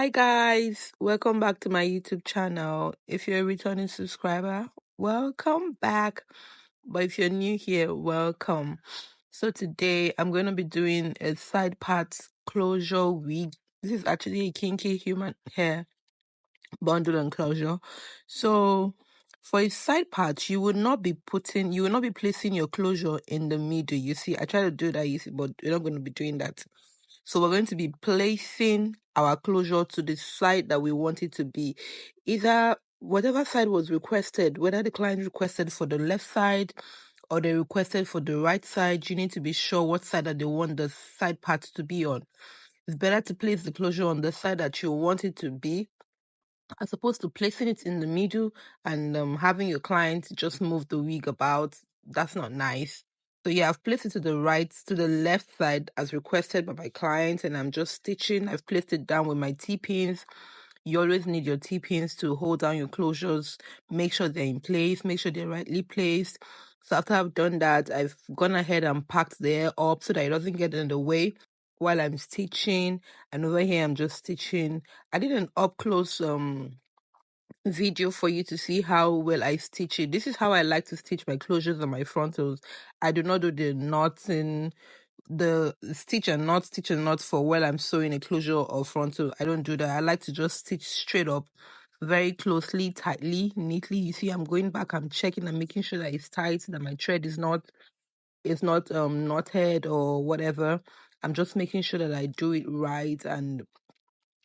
Hi guys, welcome back to my YouTube channel. If you're a returning subscriber, welcome back. But if you're new here, welcome. So today I'm going to be doing a side parts closure wig. This is actually a kinky human hair bundle and closure. So for a side part, you will not be placing your closure in the middle. You see, I try to do that, but we're not going to be doing that. So we're going to be placing our closure to the side that we want it to be. Either whatever side was requested, whether the client requested for the left side or they requested for the right side, you need to be sure what side that they want the side part to be on. It's better to place the closure on the side that you want it to be, as opposed to placing it in the middle and having your client just move the wig about. That's not nice. So yeah, I've placed it to the left side as requested by my client, and I'm just stitching. I've placed it down with my T-pins. You always need your T-pins to hold down your closures. Make sure they're in place, make sure they're rightly placed. So after I've done that, I've gone ahead and packed the hair up so that it doesn't get in the way while I'm stitching. And over here I'm just stitching. I did an up close video for you to see how well I stitch it. This is how I like to stitch my closures and my frontals. I do not do the knots in the stitch and knots for while I'm sewing a closure or frontal. I don't do that. I like to just stitch straight up, very closely, tightly, neatly. You see, I'm going back, I'm checking, I'm making sure that it's tight, that my thread is not knotted or whatever. I'm just making sure that I do it right and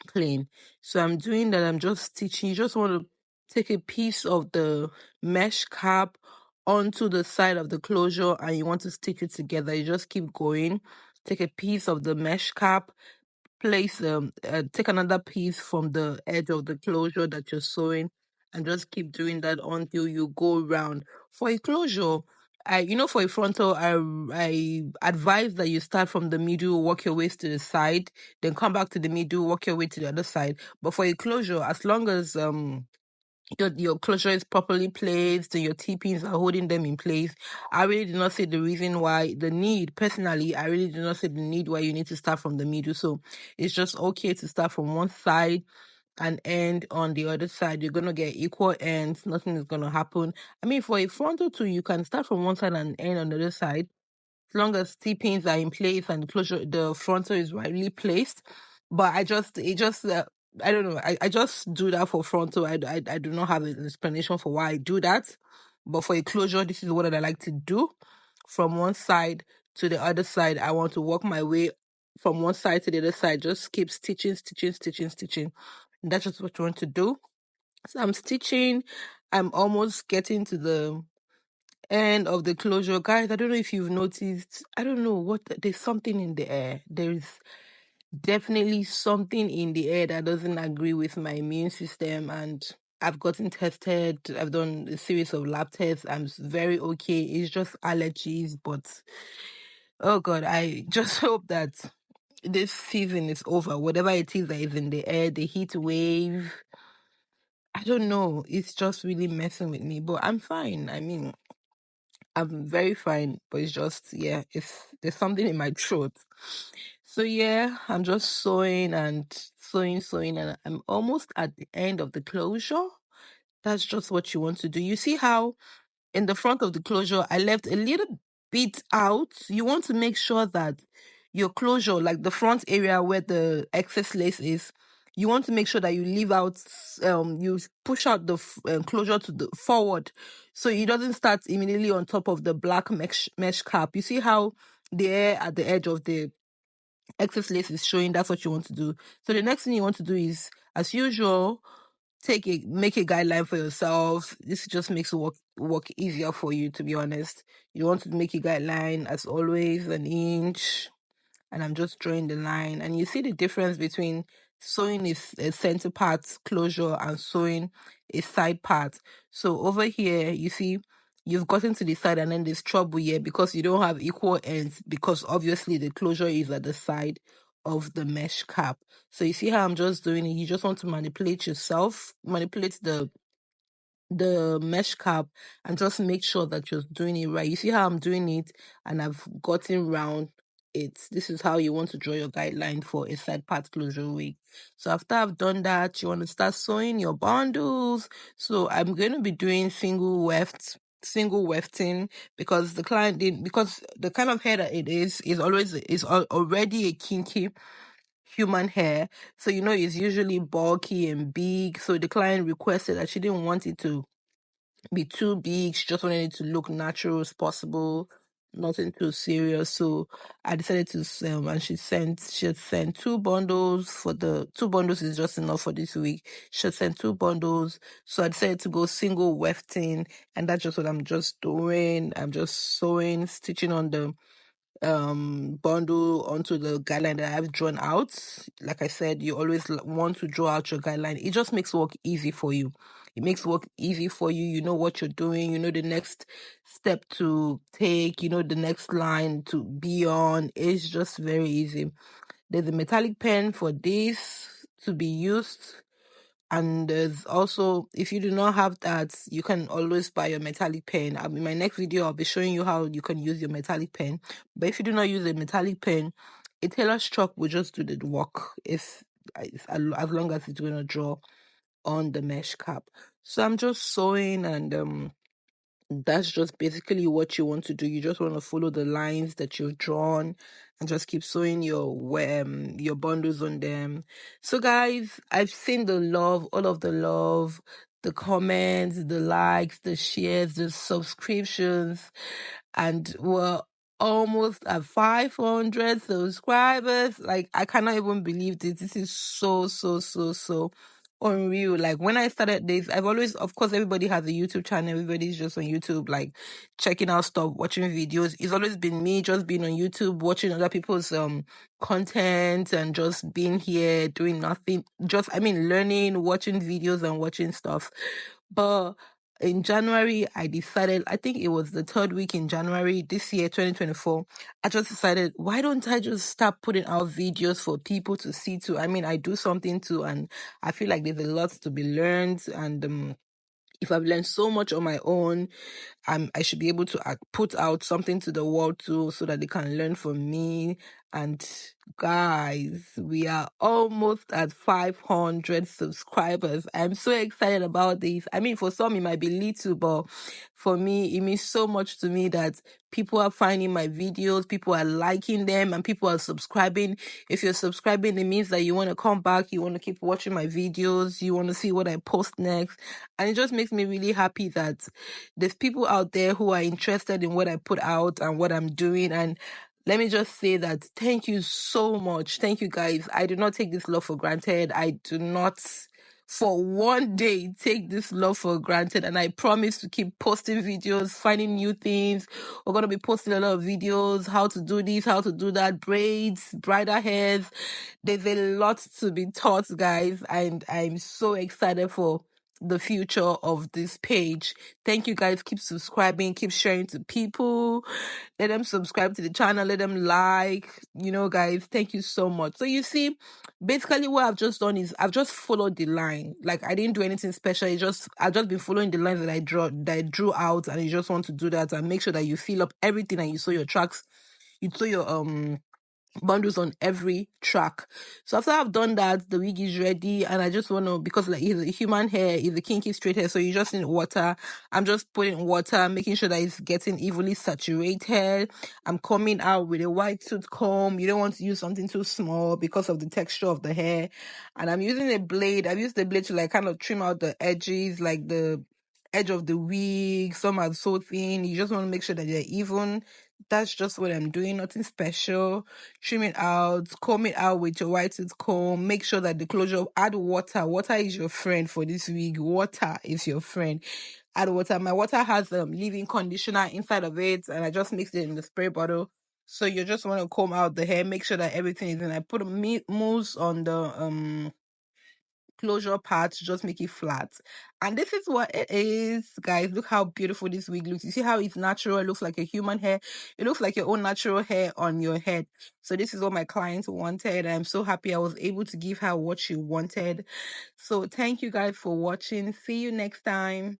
clean. So I'm doing that. I'm just stitching. You just want to take a piece of the mesh cap onto the side of the closure and you want to stitch it together. You just keep going. Take a piece of the mesh cap, take another piece from the edge of the closure that you're sewing, and just keep doing that until you go round. For a closure, for a frontal, I advise that you start from the middle, work your way to the side, then come back to the middle, work your way to the other side. But for a closure, as long as your closure is properly placed and your T-pins are holding them in place, I really do not see the reason why personally, I really do not see the need why you need to start from the middle. So it's just okay to start from one side and end on the other side. You're going to get equal ends. Nothing is going to happen. I mean, for a frontal too, you can start from one side and end on the other side, as long as T-pins are in place and the frontal is rightly placed. But I don't know. I just do that for frontal. I do not have an explanation for why I do that. But for a closure, this is what I like to do. From one side to the other side, I want to work my way from one side to the other side. Just keep stitching. And that's just what you want to do. So I'm stitching. I'm almost getting to the end of the closure. Guys, I don't know if you've noticed. I don't know there's something in the air. There's definitely something in the air that doesn't agree with my immune system, and I've gotten tested. I've done a series of lab tests. I'm very okay. It's just allergies, but oh God, I just hope that this season is over. Whatever it is that is in the air, the heat wave, I don't know. It's just really messing with me, but I'm fine. I mean, I'm very fine, but it's just, there's something in my throat. So yeah, I'm just sewing, and I'm almost at the end of the closure. That's just what you want to do. You see how in the front of the closure, I left a little bit out. You want to make sure that your closure, like the front area where the excess lace is, you want to make sure that you leave out, you push out the closure to the forward, so it doesn't start immediately on top of the black mesh cap. You see how the air at the edge of the excess lace is showing? That's what you want to do. So the next thing you want to do is, as usual, make a guideline for yourself. This just makes it work easier for you, to be honest. You want to make a guideline, as always, an inch, and I'm just drawing the line. And you see the difference between sewing a center part closure and sewing a side part. So over here, you see, you've gotten to the side and then there's trouble here because you don't have equal ends, because obviously the closure is at the side of the mesh cap. So you see how I'm just doing it? You just want to manipulate the mesh cap and just make sure that you're doing it right. You see how I'm doing it, and I've gotten round this is how you want to draw your guideline for a side part closure wig. So after I've done that, you want to start sewing your bundles. So I'm going to be doing single wefting, because the client did, because the kind of hair that it is already a kinky human hair. So it's usually bulky and big. So the client requested that she didn't want it to be too big. She just wanted it to look natural as possible, nothing too serious. So I decided to and she had sent 2 bundles. For the 2 bundles is just enough for this week. She had sent 2 bundles. So I decided to go single wefting, and that's just what I'm just doing. I'm just sewing, stitching on the bundle onto the guideline that I've drawn out. Like I said, you always want to draw out your guideline. It just makes work easy for you. It makes work easy for you. You know what you're doing. You know the next step to take. You know the next line to be on. It's just very easy. There's a metallic pen for this to be used. And there's also, if you do not have that, you can always buy your metallic pen. In my next video, I'll be showing you how you can use your metallic pen. But if you do not use a metallic pen, a tailor's chalk will just do the work as long as it's going to draw on the mesh cap. So I'm just sewing, and that's just basically what you want to do. You just want to follow the lines that you've drawn and just keep sewing your bundles on them. So guys, I've seen the love, all of the love, the comments, the likes, the shares, the subscriptions, and we're almost at 500 subscribers. Like, I cannot even believe this. This is so unreal. Like, when I started this, I've always, of course, everybody has a YouTube channel. Everybody's just on YouTube, like checking out stuff, watching videos. It's always been me just being on YouTube, watching other people's content, and just being here doing nothing, learning, watching videos and watching stuff. But in January, I decided, I think it was the 3rd week in January this year, 2024, I just decided, why don't I just start putting out videos for people to see too? I do something too, and I feel like there's a lot to be learned. And if I've learned so much on my own, I should be able to put out something to the world too, so that they can learn from me. And guys, we are almost at 500 subscribers. I'm so excited about this. For some it might be little, but for me, it means so much to me that people are finding my videos, people are liking them, and people are subscribing. If you're subscribing, it means that you want to come back, you want to keep watching my videos, you want to see what I post next. And it just makes me really happy that there's people out there who are interested in what I put out and what I'm doing. And let me just say that thank you so much. Thank you, guys. I do not take this love for granted. I do not for one day take this love for granted, and I promise to keep posting videos, finding new things. We're going to be posting a lot of videos, how to do this, how to do that, braids, bridal hairs. There's a lot to be taught, guys, and I'm so excited for the future of this page. Thank you, guys. Keep subscribing, keep sharing to people. Let them subscribe to the channel, let them like, guys. Thank you so much. So you see, basically what I've just done is I've just followed the line. Like, I didn't do anything special. I've just been following the lines that I drew out, and you just want to do that and make sure that you fill up everything, and you sew your tracks, you sew your bundles on every track. So after I've done that, the wig is ready, and I just want to, because like it's a human hair, it's a kinky straight hair, so you just need water. I'm just putting water, making sure that it's getting evenly saturated. I'm combing out with a white tooth comb. You don't want to use something too small because of the texture of the hair. And I'm using a blade. I've used the blade to like kind of trim out the edges, like the edge of the wig. Some are so thin. You just want to make sure that they're even. That's just what I'm doing, nothing special. Trim it out, comb it out with your white tooth comb. Make sure that the closure, add water. Water is your friend for this wig. Water is your friend. Add water. My water has leave-in conditioner inside of it, and I just mixed it in the spray bottle. So you just want to comb out the hair, make sure that everything is in. I put a mousse on the closure part to just make it flat, and this is what it is, guys. Look how beautiful this wig looks. You see how it's natural? It looks like a human hair. It looks like your own natural hair on your head. So this is what my client wanted. I'm so happy I was able to give her what she wanted. So thank you guys for watching. See you next time.